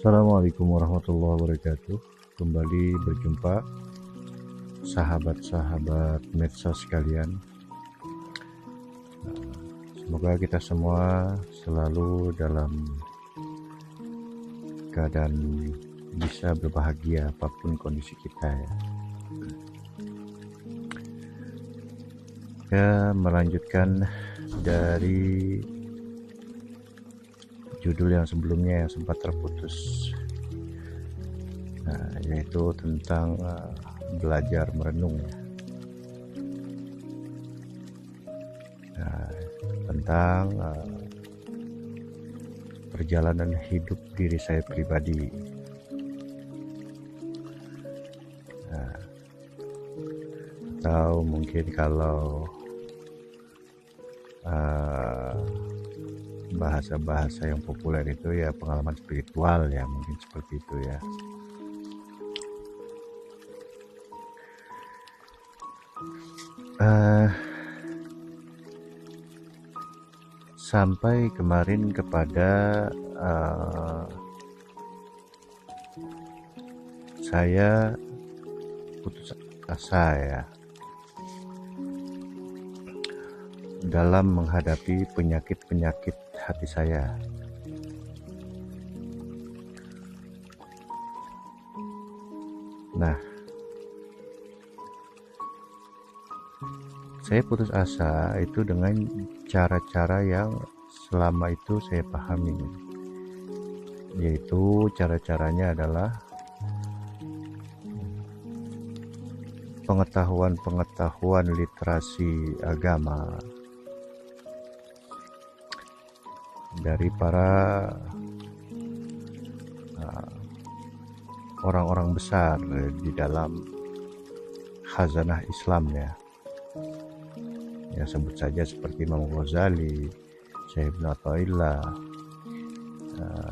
Assalamualaikum warahmatullahi wabarakatuh. Kembali berjumpa sahabat-sahabat medsos sekalian. Semoga kita semua selalu dalam keadaan bisa berbahagia apapun kondisi kita ya. Kita melanjutkan dari judul yang sebelumnya yang sempat terputus, yaitu tentang belajar merenung, tentang perjalanan hidup diri saya pribadi. Atau mungkin kalau bahasa-bahasa yang populer itu ya pengalaman spiritual ya, mungkin seperti itu ya. Sampai kemarin kepada saya putus asa ya dalam menghadapi penyakit-penyakit hati saya. Nah, saya putus asa itu dengan cara-cara yang selama itu saya pahami, yaitu cara-caranya adalah pengetahuan literasi agama dari para orang-orang besar di dalam khazanah Islam ya. Ya sebut saja seperti Imam Ghazali, Syekh Ibn Athaillah,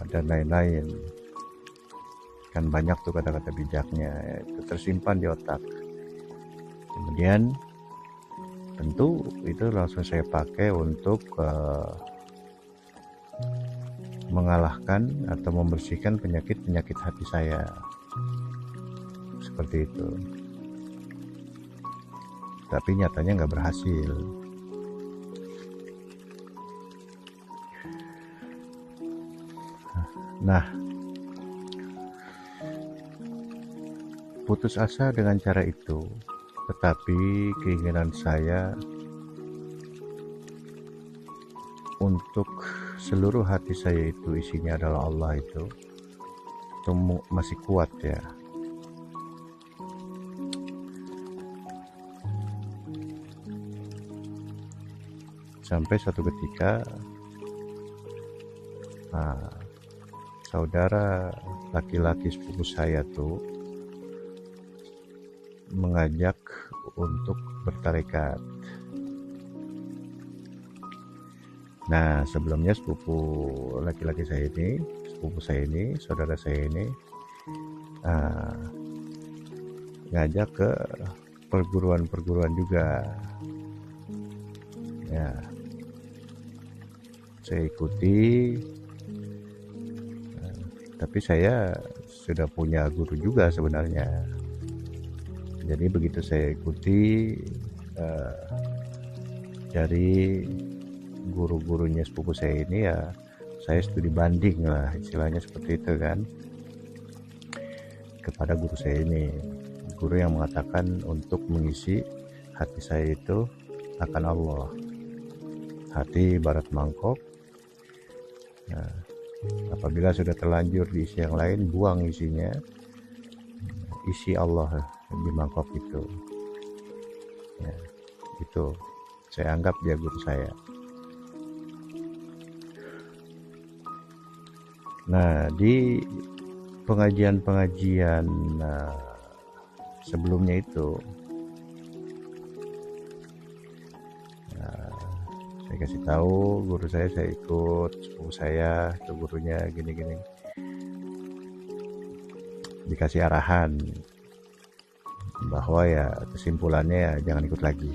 dan lain-lain. Kan banyak tuh kata-kata bijaknya, itu tersimpan di otak. Kemudian tentu itu langsung saya pakai untuk mengalahkan atau membersihkan penyakit-penyakit hati saya. Seperti itu. Tapi nyatanya nggak berhasil. Nah, putus asa dengan cara itu, tetapi keinginan saya untuk seluruh hati saya itu isinya adalah Allah itu masih kuat ya. Sampai suatu ketika saudara laki-laki sepupu saya tuh mengajak untuk bertarekat. Nah, sebelumnya sepupu saudara saya ini ngajak ke perguruan-perguruan juga. Ya, saya ikuti, tapi saya sudah punya guru juga sebenarnya. Jadi begitu saya ikuti dari guru-gurunya sepupu saya ini ya, saya studi banding lah istilahnya seperti itu kan, kepada guru saya ini, guru yang mengatakan untuk mengisi hati saya itu akan Allah. Hati ibarat mangkok, apabila sudah terlanjur diisi yang lain, buang isinya, isi Allah di mangkok itu ya. Itu saya anggap dia guru saya. Nah, di pengajian-pengajian sebelumnya itu saya kasih tahu guru saya ikut sepupu saya, itu gurunya gini-gini, dikasih arahan bahwa ya kesimpulannya ya jangan ikut lagi,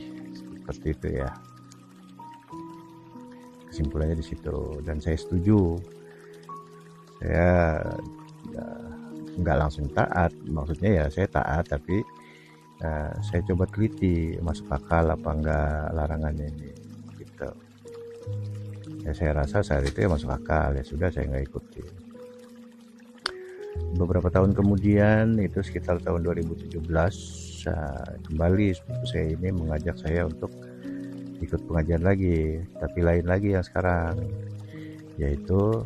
seperti itu ya. Kesimpulannya di situ, dan saya setuju. Saya nggak langsung taat, maksudnya ya saya taat tapi saya coba teliti masuk akal apa enggak larangannya ini gitu. Ya saya rasa saat itu ya masuk akal, ya sudah saya nggak ikuti. Beberapa tahun kemudian, itu sekitar tahun 2017, kembali sepupu saya ini mengajak saya untuk ikut pengajian lagi, tapi lain lagi yang sekarang, yaitu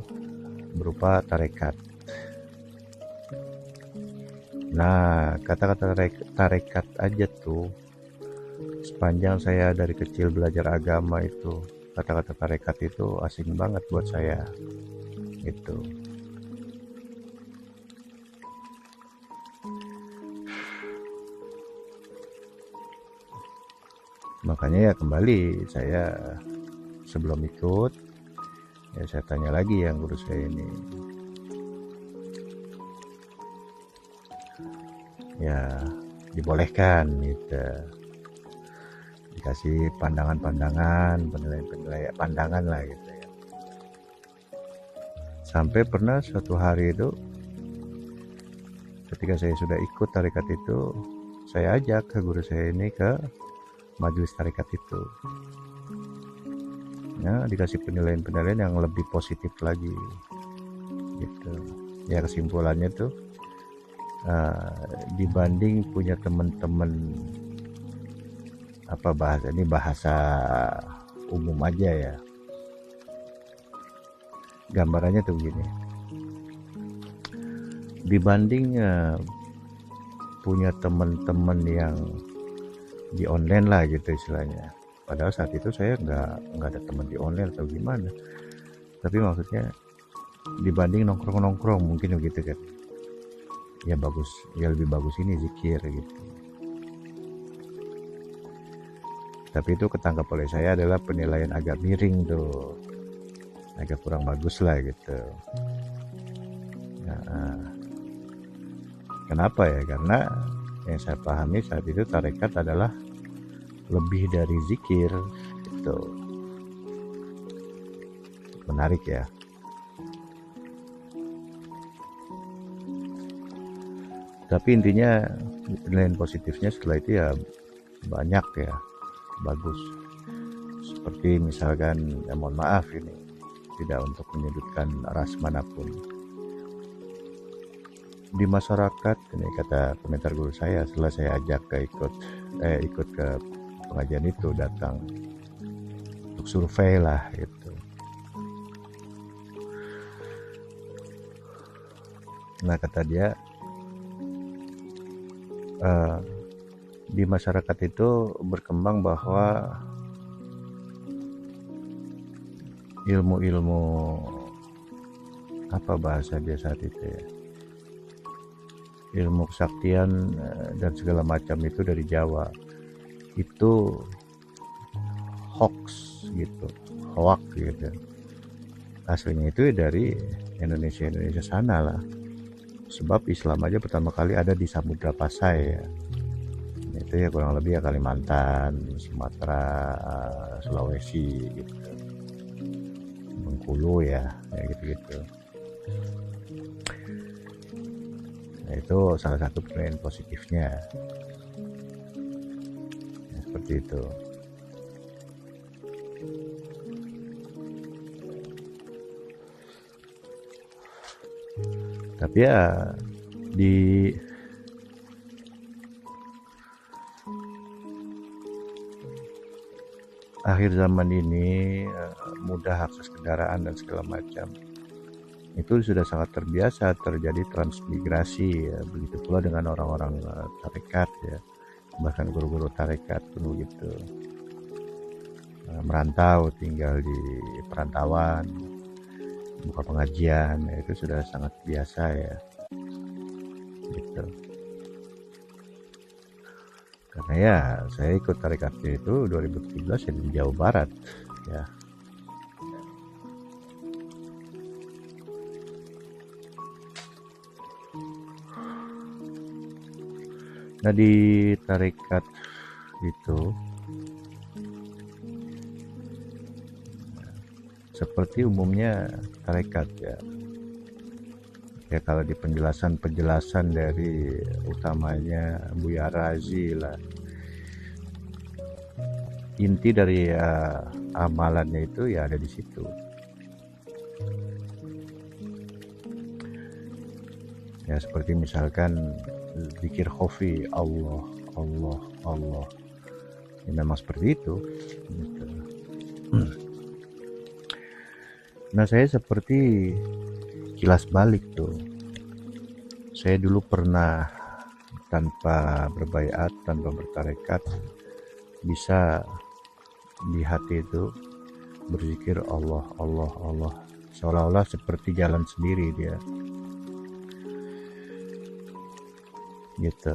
berupa tarekat. Nah, kata-kata tarekat aja tuh, sepanjang saya dari kecil belajar agama itu, kata-kata tarekat itu asing banget buat saya. Itu. Makanya ya kembali saya sebelum ikut, ya saya tanya lagi yang guru saya ini. Ya dibolehkan gitu, dikasih pandangan-pandangan, penilaian pandangan lah gitu ya. Sampai pernah suatu hari itu ketika saya sudah ikut tarekat itu, saya ajak ke guru saya ini ke majelis tarekat itu, ya dikasih penilaian-penilaian yang lebih positif lagi gitu. Ya kesimpulannya tuh, dibanding punya teman-teman, apa bahasa ini, bahasa umum aja ya, gambarannya tuh begini, dibanding punya teman-teman yang di online lah gitu istilahnya, padahal saat itu saya nggak ada teman di online atau gimana, tapi maksudnya dibanding nongkrong-nongkrong mungkin begitu kan, ya bagus, ya lebih bagus ini zikir gitu. Tapi itu ketangkap oleh saya adalah penilaian agak miring tuh, agak kurang bagus lah gitu. Nah, kenapa ya? Karena yang saya pahami saat itu tarekat adalah lebih dari zikir gitu. Menarik ya. Tapi intinya penilaian positifnya setelah itu ya banyak ya, bagus. Seperti misalkan, ya mohon maaf ini tidak untuk menyudutkan ras manapun, di masyarakat ini kata komentar guru saya setelah saya ajak ke ikut ke pengajian itu, datang untuk survei lah gitu. Nah kata dia, di masyarakat itu berkembang bahwa ilmu-ilmu, apa bahasa dia saat itu ya, ilmu kesaktian dan segala macam itu dari Jawa itu hoax gitu, hoax gitu. Aslinya itu dari Indonesia sana lah. Sebab Islam aja pertama kali ada di Samudra Pasai ya. Itu ya kurang lebih ya Kalimantan, Sumatera, Sulawesi gitu. Bengkulu ya, gitu-gitu. Nah, itu salah satu penilaian positifnya. Ya, seperti itu. Tapi ya di akhir zaman ini, mudah akses kendaraan dan segala macam, itu sudah sangat terbiasa terjadi transmigrasi ya. Begitu pula dengan orang-orang tarekat ya, bahkan guru-guru tarekat pun begitu, merantau, tinggal di perantauan, buka pengajian, ya, itu sudah sangat biasa ya gitu. Karena ya saya ikut tarekatnya itu 2017 ya di Jawa Barat ya. Nah di tarekat itu seperti umumnya tarekat ya, Ya kalau di penjelasan dari utamanya Buya Razi lah, inti dari amalannya itu ya ada di situ. Ya seperti misalkan zikir khafi, Allah, Allah, Allah. Ya, memang seperti itu. Gitu. Nah saya seperti kilas balik tuh. Saya dulu pernah tanpa berbaiat, tanpa bertarekat, bisa di hati itu berzikir Allah, Allah, Allah, seolah-olah seperti jalan sendiri dia, gitu.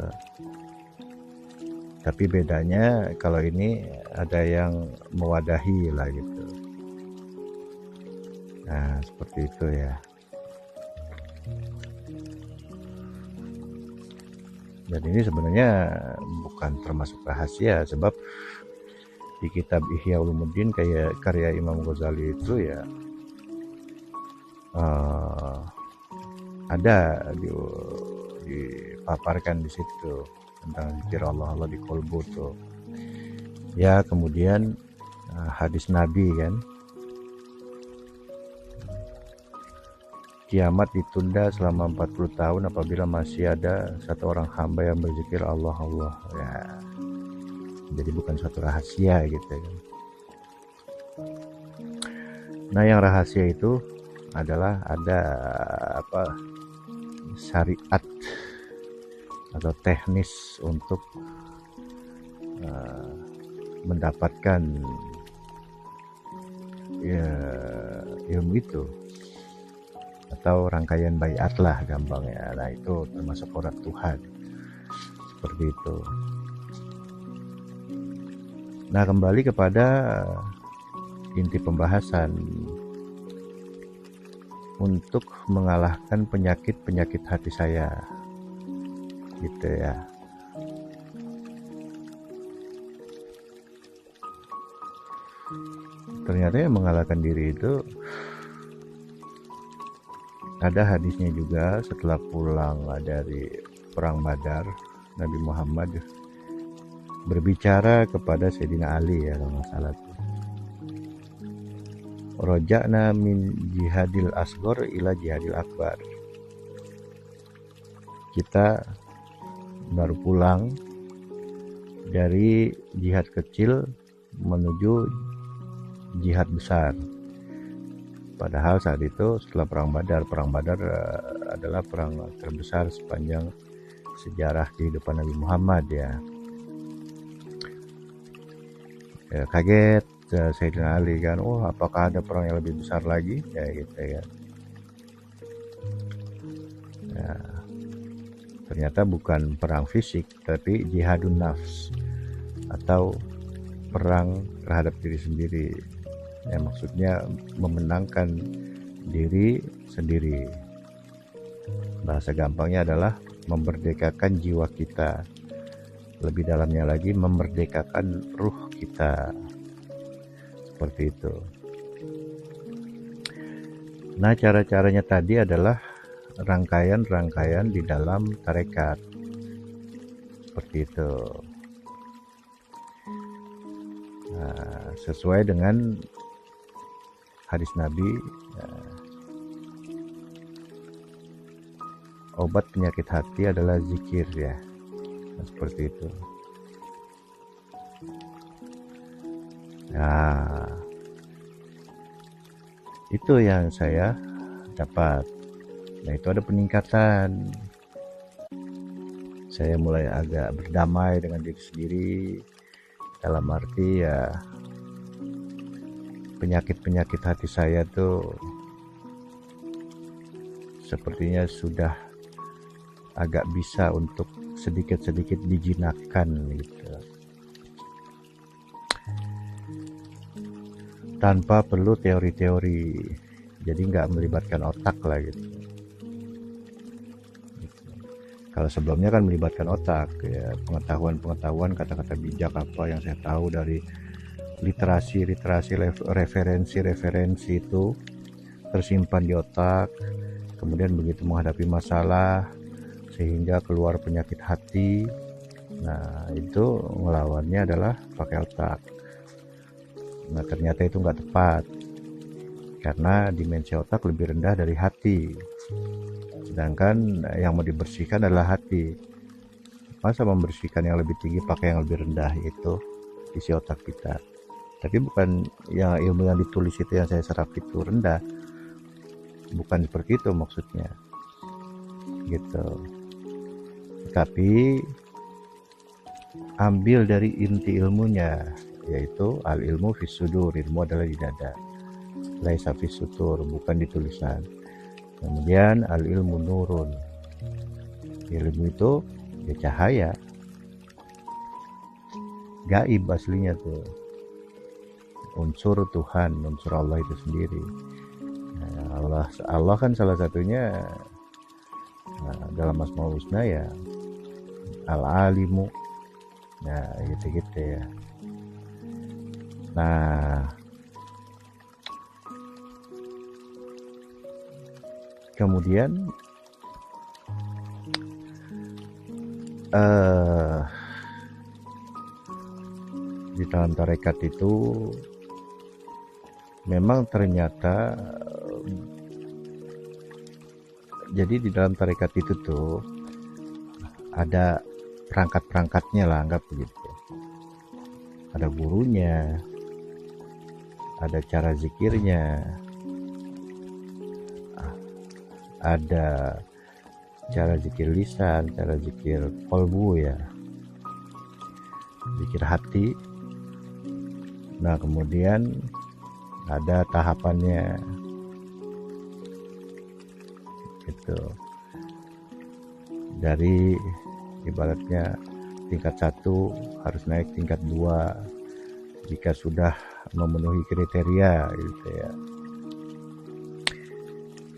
Tapi bedanya kalau ini ada yang mewadahi lah gitu. Nah seperti itu ya. Dan ini sebenarnya bukan termasuk rahasia, sebab di kitab Ihya Ulumuddin kayak karya Imam Ghazali itu ya ada dipaparkan di situ tentang zikir Allah Allah di kolbu tuh. Ya kemudian hadis Nabi kan, kiamat ditunda selama 40 tahun apabila masih ada satu orang hamba yang berzikir Allah Allah. Ya, jadi bukan suatu rahasia gitu kan. Nah yang rahasia itu adalah ada syariat atau teknis untuk mendapatkan ya, ilmu itu, atau rangkaian baiat lah gampangnya. Nah itu termasuk orang Tuhan seperti itu. Nah kembali kepada inti pembahasan, untuk mengalahkan penyakit hati saya gitu ya. Ternyata yang mengalahkan diri itu ada hadisnya juga. Setelah pulang dari perang Badar, Nabi Muhammad berbicara kepada Sayyidina Ali ya kalau nggak salah. Roja'na min jihadil asghar ila jihadil akbar. Kita baru pulang dari jihad kecil menuju jihad besar. Padahal saat itu setelah perang Badar adalah perang terbesar sepanjang sejarah kehidupan Nabi Muhammad ya. Kaget Sayyidina Ali kan, apakah ada perang yang lebih besar lagi ya gitu ya. Ya ternyata bukan perang fisik tapi jihadun nafs atau perang terhadap diri sendiri. Ya maksudnya memenangkan diri sendiri. Bahasa gampangnya adalah memerdekakan jiwa kita. Lebih dalamnya lagi memerdekakan ruh kita. Seperti itu. Nah cara-caranya tadi adalah rangkaian-rangkaian di dalam tarekat. Seperti itu. Nah, sesuai dengan hadis Nabi, obat penyakit hati adalah zikir ya. Nah, seperti itu. Nah, itu yang saya dapat. Nah, itu ada peningkatan. Saya mulai agak berdamai dengan diri sendiri. Dalam arti ya, penyakit-penyakit hati saya tuh sepertinya sudah agak bisa untuk sedikit-sedikit dijinakkan gitu. Tanpa perlu teori-teori, jadi nggak melibatkan otak lah gitu. Kalau sebelumnya kan melibatkan otak ya, pengetahuan kata-kata bijak apa yang saya tahu dari literasi referensi itu tersimpan di otak, kemudian begitu menghadapi masalah sehingga keluar penyakit hati, nah itu ngelawannya adalah pakai otak. Nah ternyata itu nggak tepat, karena dimensi otak lebih rendah dari hati, sedangkan yang mau dibersihkan adalah hati. Masa membersihkan yang lebih tinggi pakai yang lebih rendah, itu isi otak kita. Tapi bukan yang ilmu yang ditulis itu yang saya serap itu rendah, bukan seperti itu maksudnya gitu. Tapi ambil dari inti ilmunya, yaitu al ilmu fis sudur, ilmu adalah di dada, laisa fis sutur, bukan di tulisan. Kemudian al ilmu nurun, ilmu itu ya cahaya, gaib aslinya tuh, unsur Tuhan, unsur Allah itu sendiri. Nah, Allah kan salah satunya dalam Asmaul Husna ya al-alimu. Nah gitu-gitu ya. Nah kemudian di dalam tarekat itu memang ternyata jadi di dalam tarekat itu tuh ada perangkat-perangkatnya lah, anggap begitu. Ada gurunya, ada cara zikirnya, ada cara zikir lisan, cara zikir kolbu ya, zikir hati. Nah kemudian ada tahapannya gitu, dari ibaratnya tingkat 1 harus naik tingkat 2 jika sudah memenuhi kriteria gitu ya.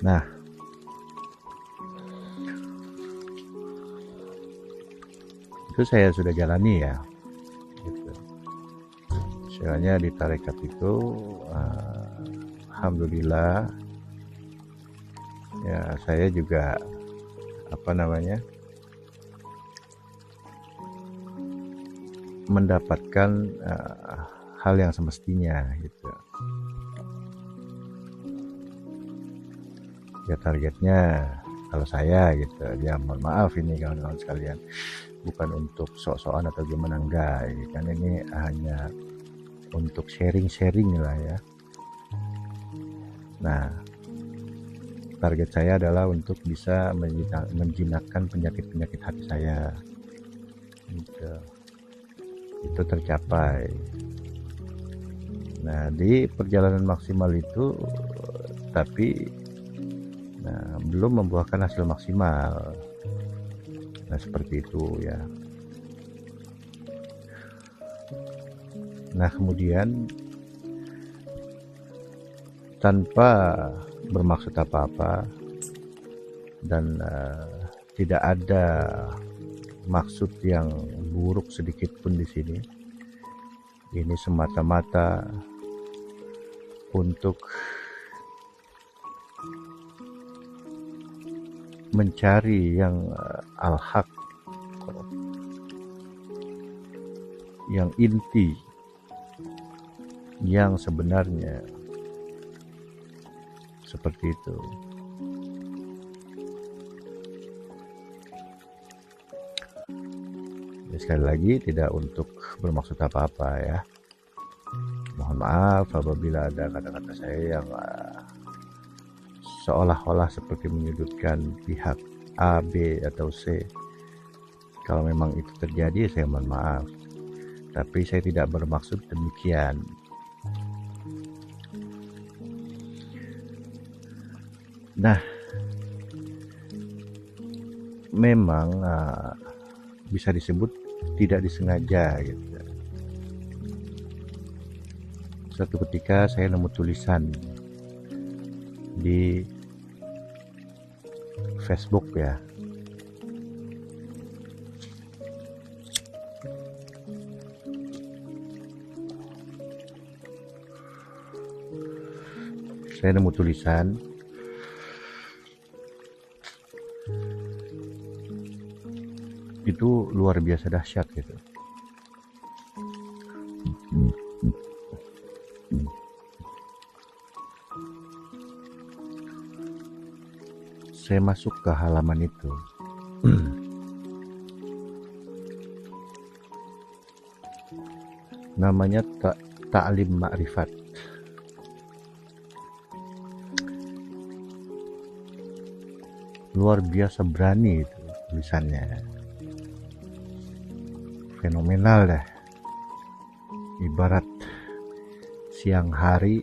Nah itu saya sudah jalani ya gitu. Soalnya di tarekat itu alhamdulillah ya, saya juga mendapatkan hal yang semestinya gitu ya. Targetnya kalau saya gitu ya, mohon maaf ini kawan-kawan sekalian, bukan untuk sok-sokan atau gimana, enggak, kan ini hanya untuk sharing-sharing lah ya. Nah target saya adalah untuk bisa menjinakkan penyakit-penyakit hati saya gitu. Itu tercapai. Nah di perjalanan maksimal itu tapi belum membuahkan hasil maksimal. Nah seperti itu ya. Nah kemudian tanpa bermaksud apa-apa dan tidak ada maksud yang buruk sedikit pun di sini. Ini semata-mata untuk mencari yang al-haq, yang inti, yang sebenarnya, seperti itu. Sekali lagi tidak untuk bermaksud apa-apa ya. Mohon maaf apabila ada kata-kata saya yang seolah-olah seperti menyudutkan pihak A, B atau C. Kalau memang itu terjadi saya mohon maaf, tapi saya tidak bermaksud demikian. Nah memang bisa disebut tidak disengaja gitu. Suatu ketika saya nemu tulisan di Facebook ya. Saya nemu tulisan itu luar biasa dahsyat gitu. Saya masuk ke halaman itu. Namanya Ta'lim Ma'rifat. Luar biasa berani itu tulisannya. Fenomenal dah. Ibarat siang hari,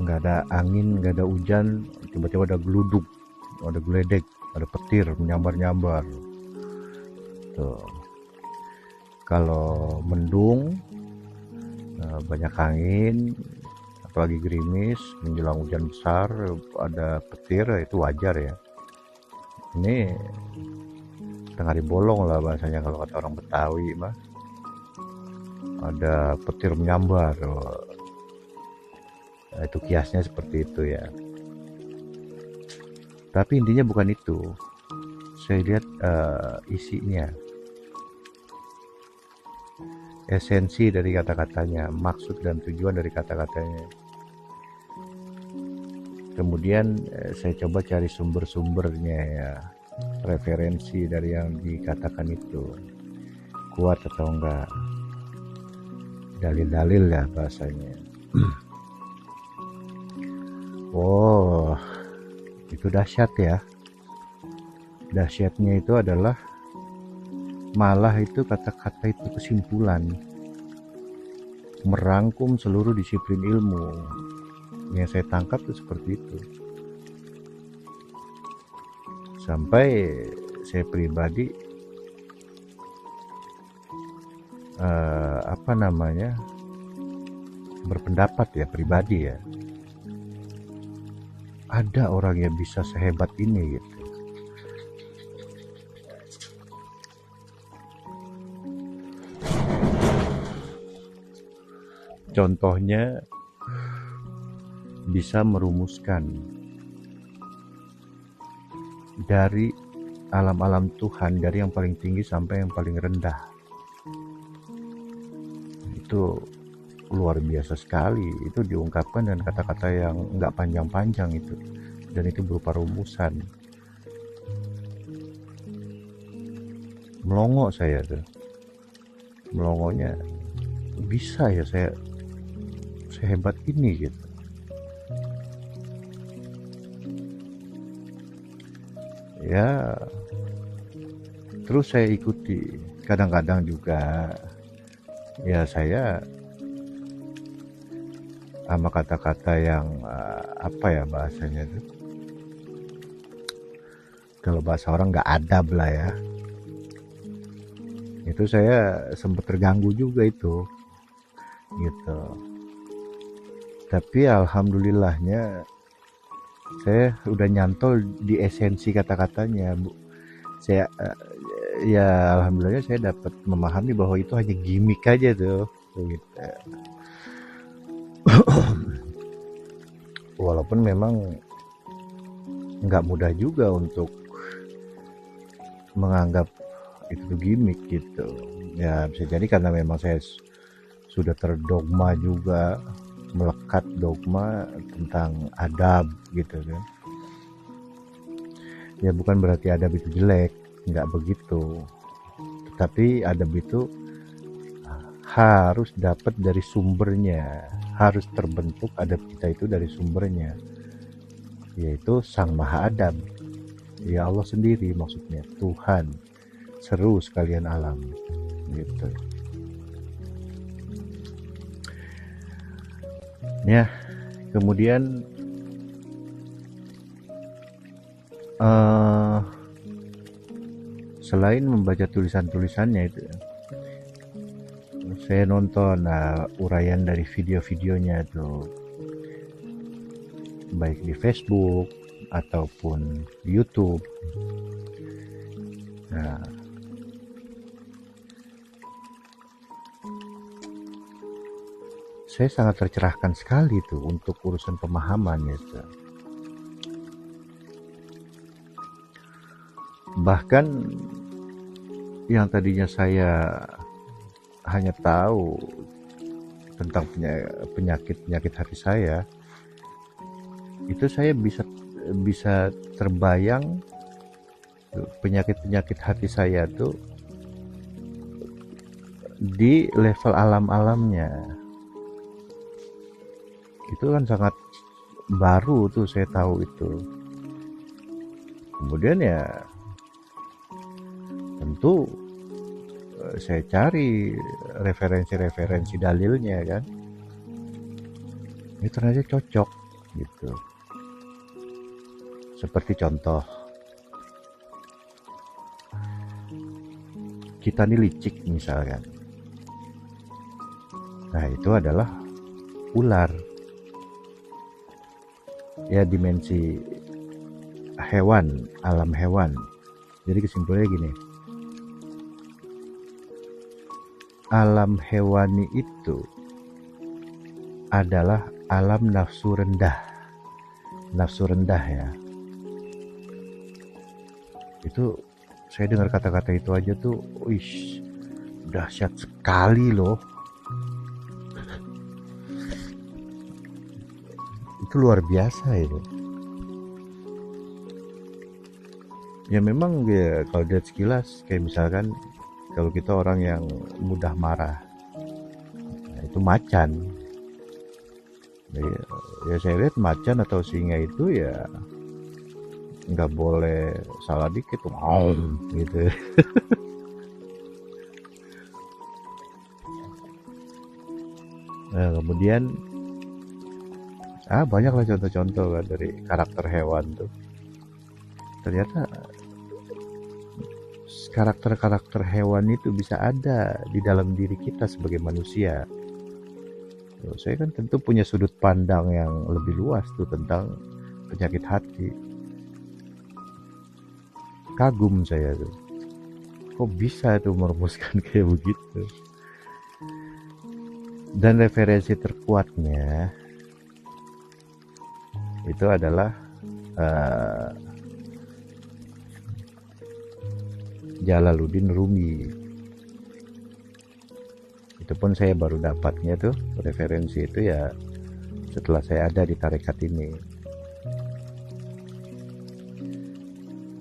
nggak ada angin, nggak ada hujan, tiba-tiba ada geluduk, ada geledek, ada petir menyambar-nyambar. Tuh. Kalau mendung, banyak angin, apalagi gerimis, menjelang hujan besar, ada petir, itu wajar ya. Ini tengah dibolong lah bahasanya kalau kata orang Betawi mah. Ada petir menyambar. Nah, itu kiasnya seperti itu ya. Tapi intinya bukan itu. Saya lihat isinya, esensi dari kata-katanya, maksud dan tujuan dari kata-katanya. Kemudian saya coba cari sumber-sumbernya ya, referensi dari yang dikatakan itu, kuat atau enggak, dalil-dalil ya bahasanya. Oh, itu dahsyat ya. Dahsyatnya itu adalah malah itu kata-kata itu kesimpulan, merangkum seluruh disiplin ilmu. Yang saya tangkap itu seperti itu. Sampai saya pribadi berpendapat ya, pribadi ya, ada orang yang bisa sehebat ini gitu. Contohnya bisa merumuskan dari alam-alam Tuhan, dari yang paling tinggi sampai yang paling rendah. Itu luar biasa sekali. Itu diungkapkan dengan kata-kata yang nggak panjang-panjang itu, dan itu berupa rumusan. Melongo saya tuh, melongonya bisa ya saya sehebat ini gitu. Ya, terus saya ikuti. Kadang-kadang juga ya saya sama kata-kata yang apa ya bahasanya itu, kalau bahasa orang nggak adab lah ya, itu saya sempat terganggu juga itu gitu. Tapi alhamdulillahnya saya udah nyantol di esensi kata-katanya, Bu. Saya ya alhamdulillah saya dapat memahami bahwa itu hanya gimmick aja tuh gitu. Walaupun memang nggak mudah juga untuk menganggap itu tuh gimmick gitu ya. Bisa jadi karena memang saya sudah terdogma juga, melekat dogma tentang adab gitu kan. Ya bukan berarti adab itu jelek, nggak begitu. Tetapi adab itu harus dapat dari sumbernya, harus terbentuk adab kita itu dari sumbernya, yaitu Sang Maha Adab, ya Allah sendiri, maksudnya Tuhan, seru sekalian alam gitu ya. Kemudian selain membaca tulisan-tulisannya itu, saya nonton uraian dari video-videonya tuh, baik di Facebook ataupun YouTube. Nah, saya sangat tercerahkan sekali tuh untuk urusan pemahaman itu. Bahkan yang tadinya saya hanya tahu tentang penyakit hati saya, itu saya bisa terbayang penyakit hati saya tuh di level alam-alamnya. Itu kan sangat baru tuh saya tahu itu. Kemudian ya tentu saya cari referensi dalilnya kan. Ini ternyata cocok gitu. Seperti contoh, kita nih licik misalkan. Nah itu adalah ular. Ya dimensi hewan, alam hewan. Jadi kesimpulannya gini, alam hewani itu adalah alam nafsu rendah. Nafsu rendah ya. Itu saya dengar kata-kata itu aja tuh, wih, dahsyat sekali loh. Itu luar biasa itu. Ya memang ya, kalau dilihat sekilas kayak misalkan kalau kita orang yang mudah marah, nah, itu macan. Ya saya lihat macan atau singa itu ya nggak boleh salah dikit tuh gitu. Nah, kemudian banyaklah contoh-contoh kan dari karakter hewan tuh. Ternyata karakter-karakter hewan itu bisa ada di dalam diri kita sebagai manusia. Saya kan tentu punya sudut pandang yang lebih luas tuh tentang penyakit hati. Kagum saya tuh, kok bisa tuh merumuskan kayak begitu. Dan referensi terkuatnya itu adalah Jalaluddin Rumi. Itu pun saya baru dapatnya tuh referensi itu ya setelah saya ada di tarekat ini.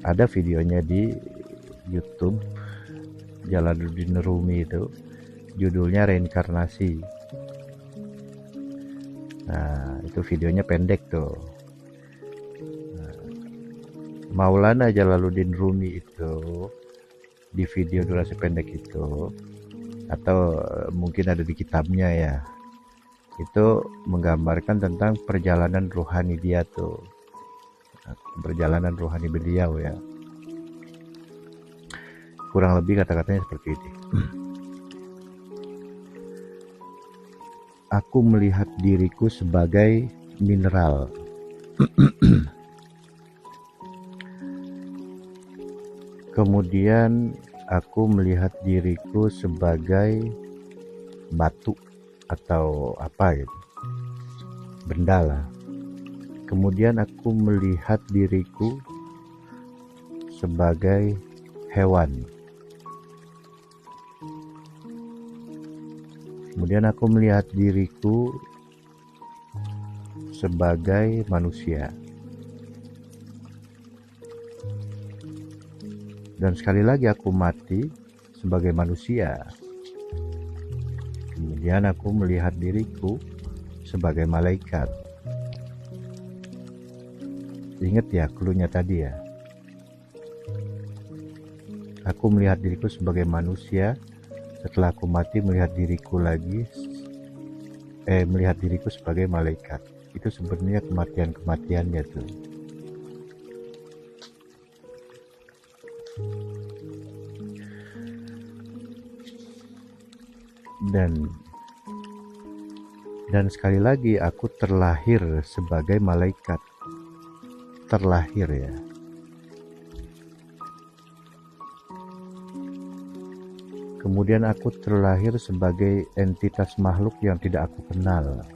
Ada videonya di YouTube Jalaluddin Rumi itu, judulnya Reinkarnasi. Nah itu videonya pendek tuh. Maulana Jalaluddin Rumi itu di video durasi pendek itu, atau mungkin ada di kitabnya ya, itu menggambarkan tentang perjalanan ruhani dia tuh, perjalanan ruhani beliau ya, kurang lebih kata-katanya seperti ini. Aku melihat diriku sebagai mineral. Kemudian aku melihat diriku sebagai batu atau apa gitu, benda lah. Kemudian aku melihat diriku sebagai hewan. Kemudian aku melihat diriku sebagai manusia. Dan sekali lagi aku mati sebagai manusia. Kemudian aku melihat diriku sebagai malaikat. Ingat ya cluenya tadi ya. Aku melihat diriku sebagai manusia. Setelah aku mati melihat diriku lagi, melihat diriku sebagai malaikat. Itu sebenarnya kematiannya tuh. Dan sekali lagi aku terlahir sebagai malaikat. Terlahir ya. Kemudian aku terlahir sebagai entitas makhluk yang tidak aku kenal.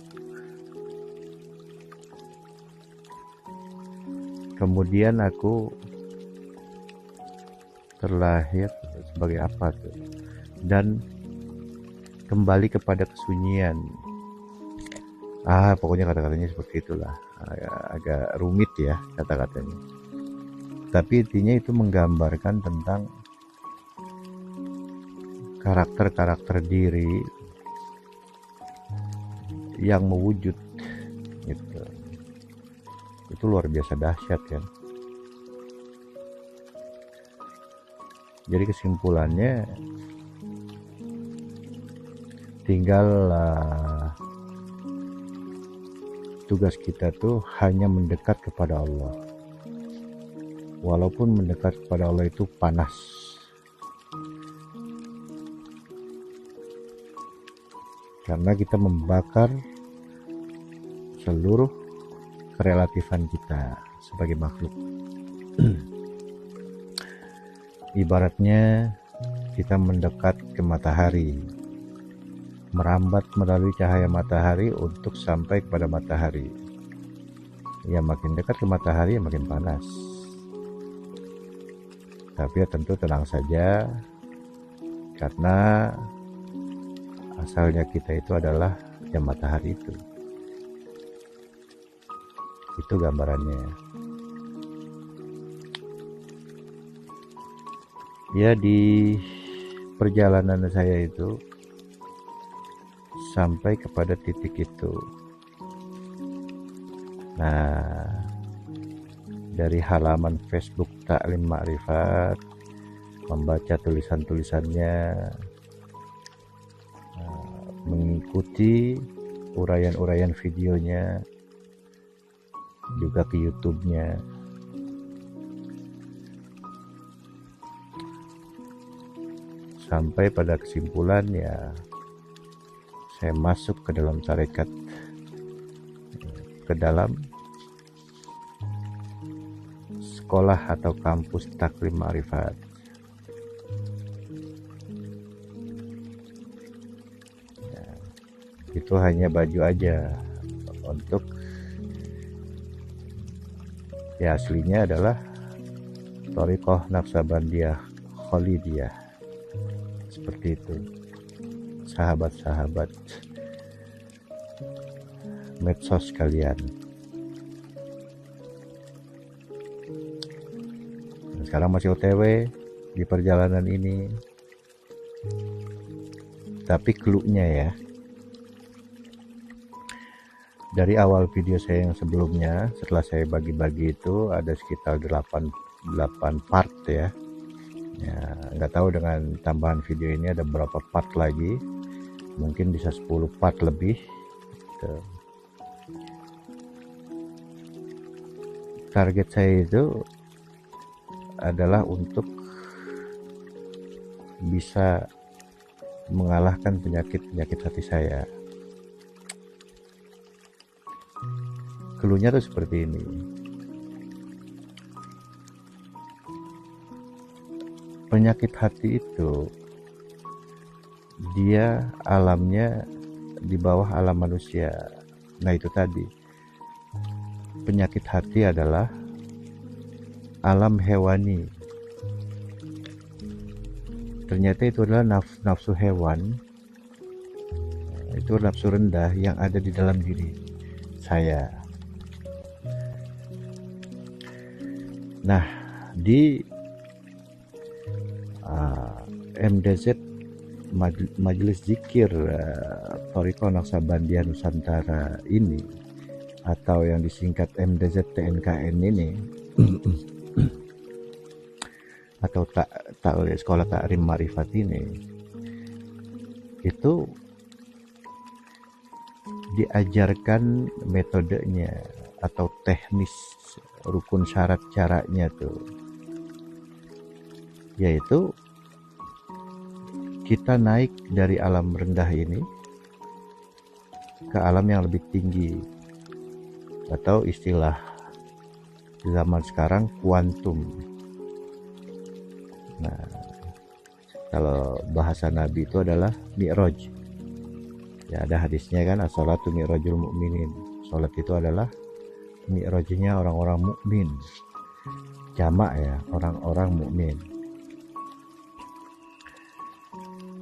Kemudian aku terlahir sebagai apa tuh, dan kembali kepada kesunyian. Pokoknya kata-katanya seperti itulah. Agak rumit ya kata-katanya, tapi intinya itu menggambarkan tentang karakter-karakter diri yang mewujud gitu. Itu luar biasa dahsyat kan. Jadi kesimpulannya tinggal tugas kita tuh hanya mendekat kepada Allah. Walaupun mendekat kepada Allah itu panas, karena kita membakar seluruh kerelatifan kita sebagai makhluk. Ibaratnya kita mendekat ke matahari, merambat melalui cahaya matahari untuk sampai kepada matahari. Ya makin dekat ke matahari ya makin panas. Tapi ya tentu tenang saja, karena asalnya kita itu adalah yang matahari itu. Itu gambarannya. Ya di perjalanan saya itu sampai kepada titik itu. Nah, dari halaman Facebook Taklim Ma'rifat, membaca tulisan-tulisannya, mengikuti uraian-uraian videonya, juga ke YouTube-nya. Sampai pada kesimpulan ya saya masuk ke dalam tarekat, ke dalam sekolah atau kampus Taklim Ma'rifat. Ya, itu hanya baju aja untuk, ya aslinya adalah Thariqah Naqsabandiyah Khalidiyah. Seperti itu, sahabat-sahabat medsos kalian. Dan sekarang masih OTW di perjalanan ini, tapi clue-nya ya, dari awal video saya yang sebelumnya, setelah saya bagi-bagi itu ada sekitar 8 part ya. Ya, nggak tahu dengan tambahan video ini ada berapa part lagi, mungkin bisa 10 part lebih gitu. Target saya itu adalah untuk bisa mengalahkan penyakit hati saya. Keluhnya tuh seperti ini. Penyakit hati itu dia alamnya di bawah alam manusia. Nah itu tadi, penyakit hati adalah alam hewani. Ternyata itu adalah nafsu hewan, itu nafsu rendah yang ada di dalam diri saya. Nah di MDZ, Majelis Zikir Thariqah Naqsabandiyah Nusantara ini, atau yang disingkat MDZ TNKN ini atau Sekolah Taklim Ma'rifat ini, itu diajarkan metodenya atau teknis rukun syarat caranya tuh, yaitu kita naik dari alam rendah ini ke alam yang lebih tinggi, atau istilah zaman sekarang kuantum. Nah, kalau bahasa Nabi itu adalah mi'raj. Ya ada hadisnya kan, as-salatu mi'rajul mu'minin. Salat itu adalah mi'rajnya orang-orang mukmin. Jamak ya, orang-orang mukmin.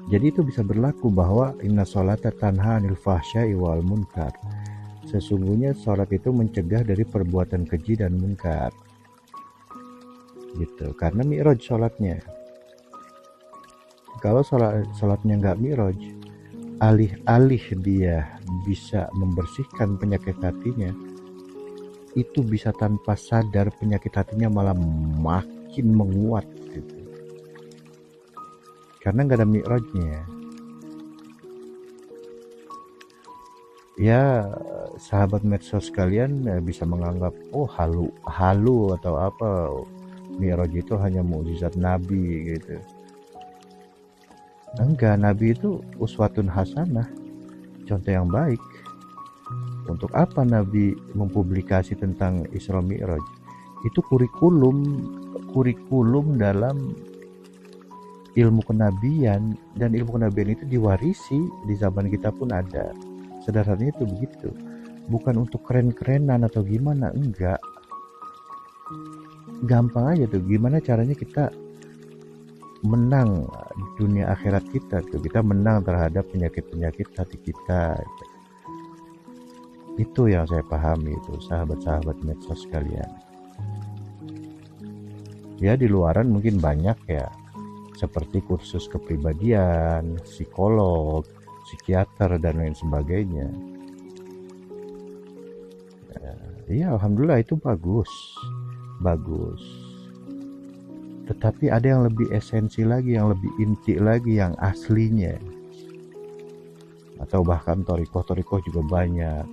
Jadi itu bisa berlaku bahwa inna sholata tanha anil fahsya'i wal munkar. Sesungguhnya sholat itu mencegah dari perbuatan keji dan munkar. Gitu. Karena mi'raj sholatnya. Kalau sholatnya nggak mi'raj, alih-alih dia bisa membersihkan penyakit hatinya, itu bisa tanpa sadar penyakit hatinya malah makin menguat gitu. Karena nggak ada mi'rajnya. Ya, sahabat medsos kalian bisa menganggap halu atau apa, mi'raj itu hanya mukjizat Nabi gitu. Enggak, Nabi itu uswatun hasanah, contoh yang baik. Untuk apa Nabi mempublikasi tentang Isra Mi'raj? Itu kurikulum dalam ilmu kenabian, dan ilmu kenabian itu diwarisi di zaman kita pun ada. Sederhananya itu begitu. Bukan untuk keren-kerenan atau gimana, enggak. Gampang aja tuh, gimana caranya kita menang dunia akhirat kita tuh. Kita menang terhadap penyakit-penyakit hati kita. Itu yang saya pahami itu, sahabat-sahabat medsos kalian. Ya di luaran mungkin banyak ya, seperti kursus kepribadian, psikolog, psikiater, dan lain sebagainya. Ya alhamdulillah itu bagus. Tetapi ada yang lebih esensi lagi, yang lebih inti lagi, yang aslinya. Atau bahkan torikoh juga banyak.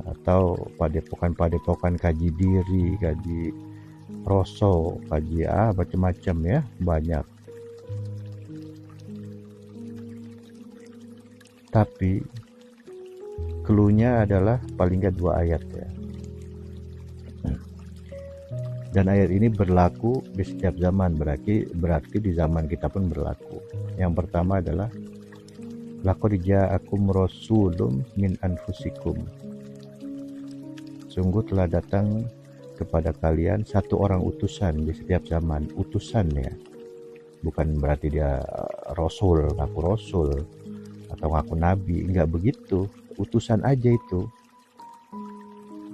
Atau padepokan kaji diri, kaji roso, kaji macam-macam ya, banyak. Tapi cluenya adalah paling nggak 2 ayat ya. Dan ayat ini berlaku di setiap zaman, berarti di zaman kita pun berlaku. Yang pertama adalah laqad ja'akum rasulun min anfusikum. Sungguh telah datang kepada kalian satu orang utusan di setiap zaman. Utusan ya, bukan berarti dia ngaku rasul atau ngaku nabi, enggak begitu. Utusan aja itu.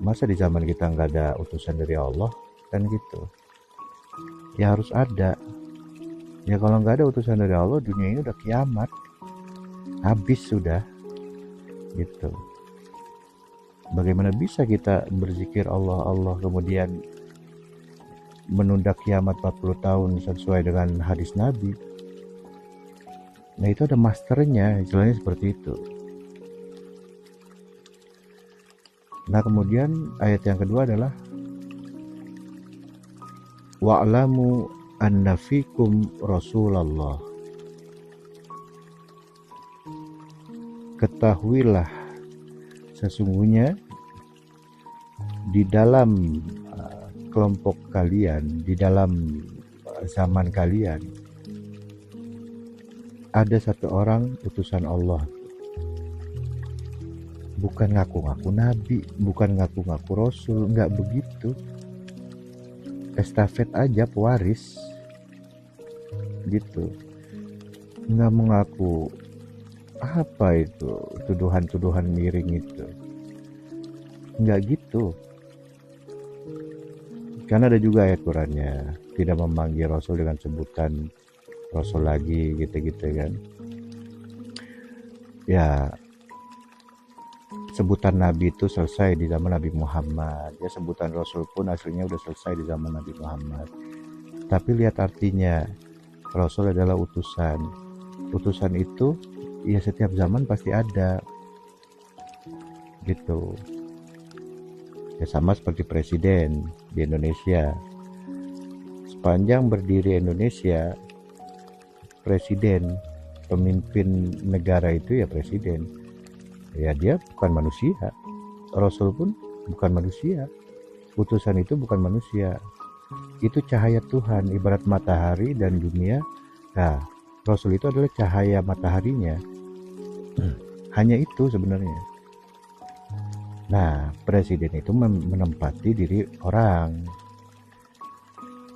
Masa di zaman kita enggak ada utusan dari Allah, kan gitu. Ya harus ada. Ya kalau enggak ada utusan dari Allah, dunia ini udah kiamat, habis sudah gitu. Bagaimana bisa kita berzikir Allah kemudian menunda kiamat 40 tahun sesuai dengan hadis Nabi? Nah itu ada masternya, istilahnya seperti itu. Nah kemudian ayat yang kedua adalah wa'lamu anna fikum Rasulullah. Ketahuilah sesungguhnya di dalam kelompok kalian, di dalam zaman kalian, ada satu orang utusan Allah. Bukan ngaku-ngaku nabi, bukan ngaku-ngaku rasul, enggak begitu. Estafet aja, pewaris gitu. Enggak mengaku apa itu, tuduhan-tuduhan miring itu. Enggak gitu. Karena ada juga ayat Qur'annya, tidak memanggil rasul dengan sebutan rasul lagi gitu-gitu kan. Ya, sebutan nabi itu selesai di zaman Nabi Muhammad. Ya sebutan rasul pun aslinya udah selesai di zaman Nabi Muhammad. Tapi lihat artinya, rasul adalah utusan. Utusan itu ya setiap zaman pasti ada gitu. Ya sama seperti presiden di Indonesia. Sepanjang berdiri Indonesia, presiden, pemimpin negara itu ya presiden. Ya dia bukan manusia. Rasul pun bukan manusia. Utusan itu bukan manusia. Itu cahaya Tuhan, ibarat matahari dan dunia. Nah, Rasul itu adalah cahaya mataharinya. Hanya itu sebenarnya. Nah, presiden itu menempati diri orang.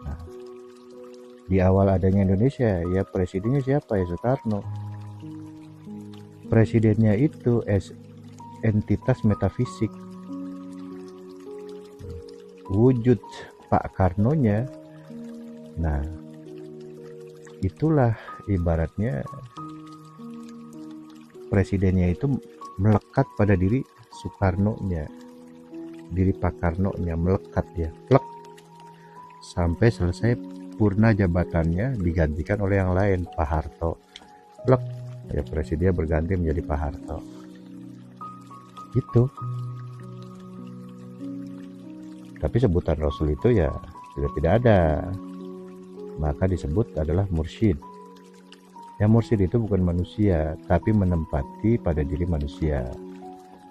Nah, Di awal adanya Indonesia, ya presidennya siapa? Ya Soekarno. Presidennya itu entitas metafisik. Wujud Pak Karnonya, nah itulah ibaratnya presidennya itu melekat pada diri Soekarno-nya, diri Pak Karno-nya melekat ya, plek, sampai selesai purna jabatannya digantikan oleh yang lain, Pak Harto, plek, ya presidennya berganti menjadi Pak Harto. Gitu. Tapi sebutan Rasul itu ya sudah tidak ada, maka disebut adalah mursyid. Ya mursyid itu bukan manusia, tapi menempati pada diri manusia.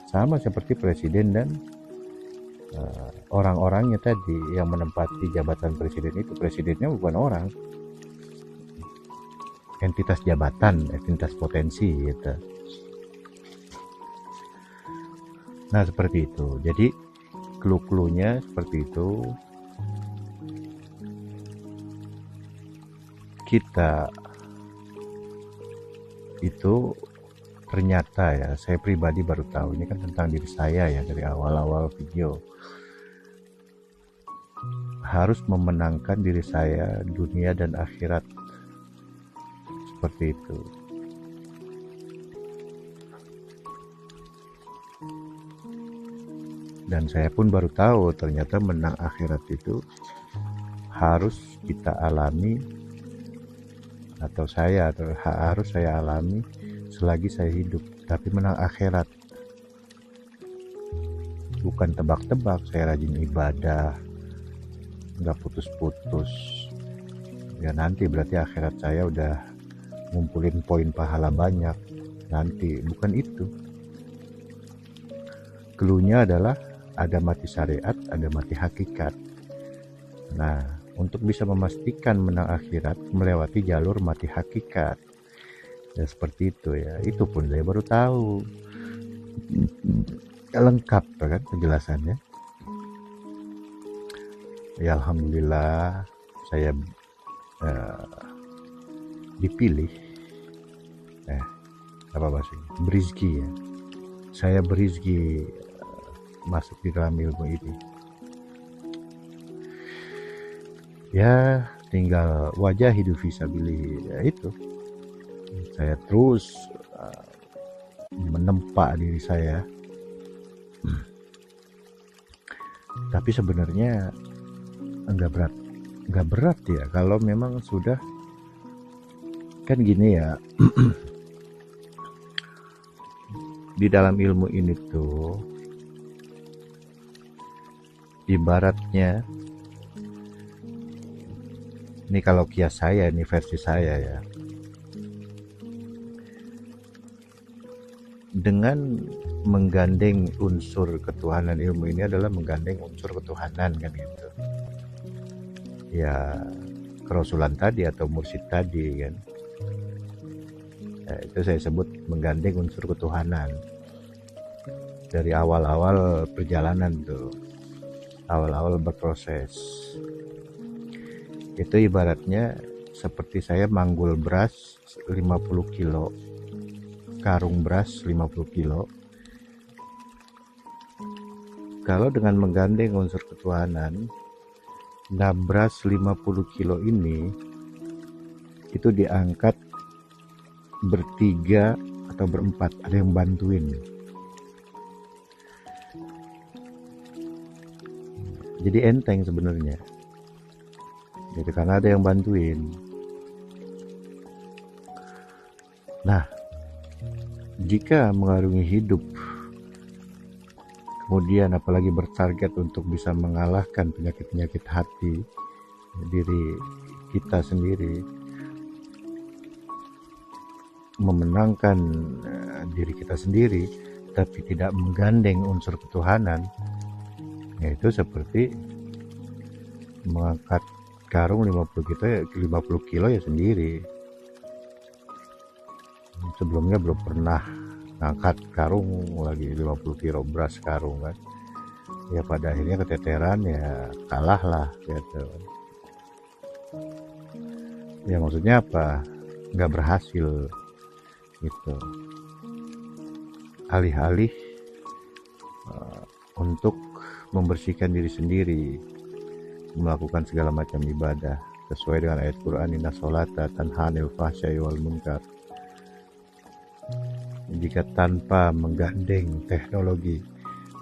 Sama seperti presiden dan orang-orangnya tadi yang menempati jabatan presiden itu. Presidennya bukan orang, entitas jabatan, entitas potensi gitu. Nah seperti itu. Jadi clue-cluenya seperti itu. Kita itu ternyata ya, saya pribadi baru tahu, ini kan tentang diri saya ya, dari awal-awal video, harus memenangkan diri saya dunia dan akhirat, seperti itu. Dan saya pun baru tahu ternyata menang akhirat itu harus kita alami, atau harus saya alami selagi saya hidup. Tapi menang akhirat bukan tebak-tebak, saya rajin ibadah, nggak putus-putus. Ya nanti berarti akhirat saya udah ngumpulin poin pahala banyak. Nanti bukan itu. Cluenya adalah ada mati syariat, ada mati hakikat. Nah, untuk bisa memastikan menang akhirat, melewati jalur mati hakikat. Ya seperti itu ya. Itu pun saya baru tahu. Lengkap kan penjelasannya. Ya alhamdulillah saya dipilih. Apa bahasanya? Berizki ya. Saya berizki masuk di dalam ilmu ini. Ya tinggal wajah hidup fisabilillah, ya itu. Saya terus menempa diri saya. Tapi sebenarnya enggak berat ya kalau memang sudah, kan gini ya. Di dalam ilmu ini tuh ibaratnya, ini kalau kias saya, ini versi saya ya, dengan menggandeng unsur ketuhanan, ilmu ini adalah menggandeng unsur ketuhanan kan gitu ya, kerasulan tadi atau mursyid tadi kan ya, itu saya sebut menggandeng unsur ketuhanan. Dari awal-awal perjalanan tuh, awal-awal berproses, itu ibaratnya seperti saya manggul beras 50 kilo, karung beras 50 kilo. Kalau dengan menggandeng unsur ketuhanan, nah beras 50 kilo ini itu diangkat bertiga atau berempat, ada yang bantuin. Jadi enteng sebenarnya. Jadi karena ada yang bantuin. Nah, jika mengarungi hidup, kemudian apalagi bertarget untuk bisa mengalahkan penyakit-penyakit hati diri kita sendiri, memenangkan diri kita sendiri, tapi tidak menggandeng unsur ketuhanan, yaitu seperti mengangkat karung 50 kilo ya sendiri. Sebelumnya belum pernah ngangkat karung lagi 50 kilo beras karung kan. Ya pada akhirnya keteteran, ya kalah lah gitu. Ya maksudnya apa? Nggak berhasil gitu. Alih-alih untuk membersihkan diri sendiri, melakukan segala macam ibadah sesuai dengan ayat Quran, inna sholata tanha 'anil fahsya'i wal munkar. Jika tanpa menggandeng teknologi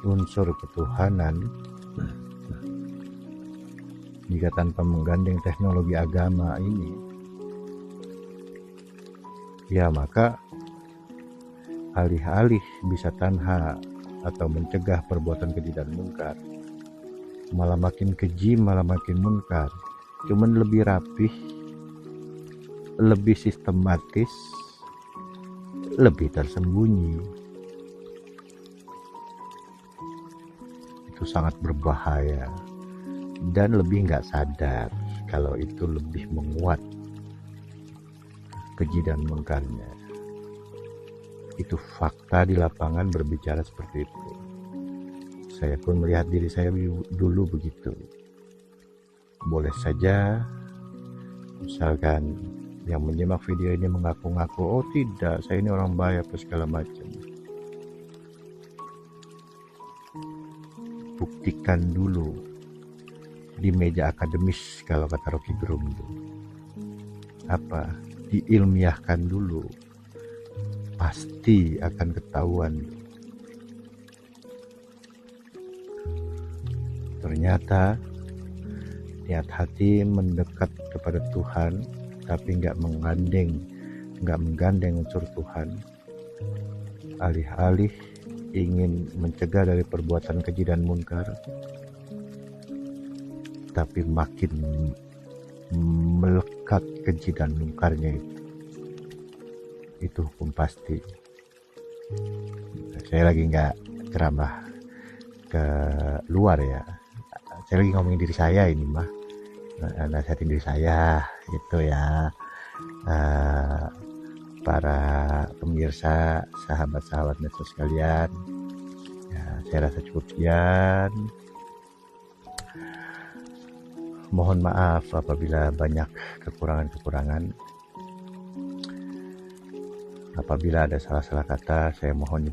unsur ketuhanan, jika tanpa menggandeng teknologi agama ini, ya maka alih-alih bisa tanha atau mencegah perbuatan keji dan munkar, malah makin keji, malah makin munkar. Cuman lebih rapih, lebih sistematis, lebih tersembunyi. Itu sangat berbahaya dan lebih nggak sadar kalau itu lebih menguat keji dan mungkarnya. Itu fakta di lapangan berbicara seperti itu. Saya pun melihat diri saya dulu begitu. Boleh saja misalkan yang menyimak video ini mengaku-ngaku, oh tidak, saya ini orang baik apa segala macam. Buktikan dulu di meja akademis kalau kata Rocky Gerung itu. Apa? Diilmiahkan dulu. Pasti akan ketahuan. Ternyata niat hati mendekat kepada Tuhan tapi nggak menggandeng unsur Tuhan, alih-alih ingin mencegah dari perbuatan keji dan munkar, tapi makin melekat keji dan munkarnya itu hukum pasti. Saya lagi nggak ceramah ke luar ya, saya lagi ngomongin diri saya ini mah, nasihatin diri saya gitu ya. Para pemirsa, sahabat-sahabat medsos sekalian, ya, saya rasa cukup sekian. Mohon maaf apabila banyak kekurangan-kekurangan. Apabila ada salah-salah kata, saya mohon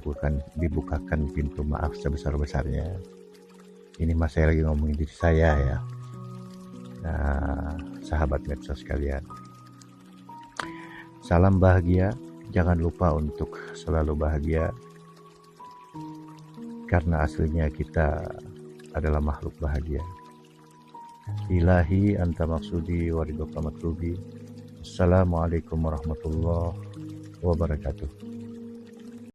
dibukakan pintu maaf sebesar-besarnya. Ini mas saya lagi ngomongin diri saya ya. Nah, sahabat medsos sekalian, salam bahagia. Jangan lupa untuk selalu bahagia, karena aslinya kita adalah makhluk bahagia. Ilahi anta maksudi wa ridhoka matlubi. Assalamualaikum warahmatullahi wabarakatuh.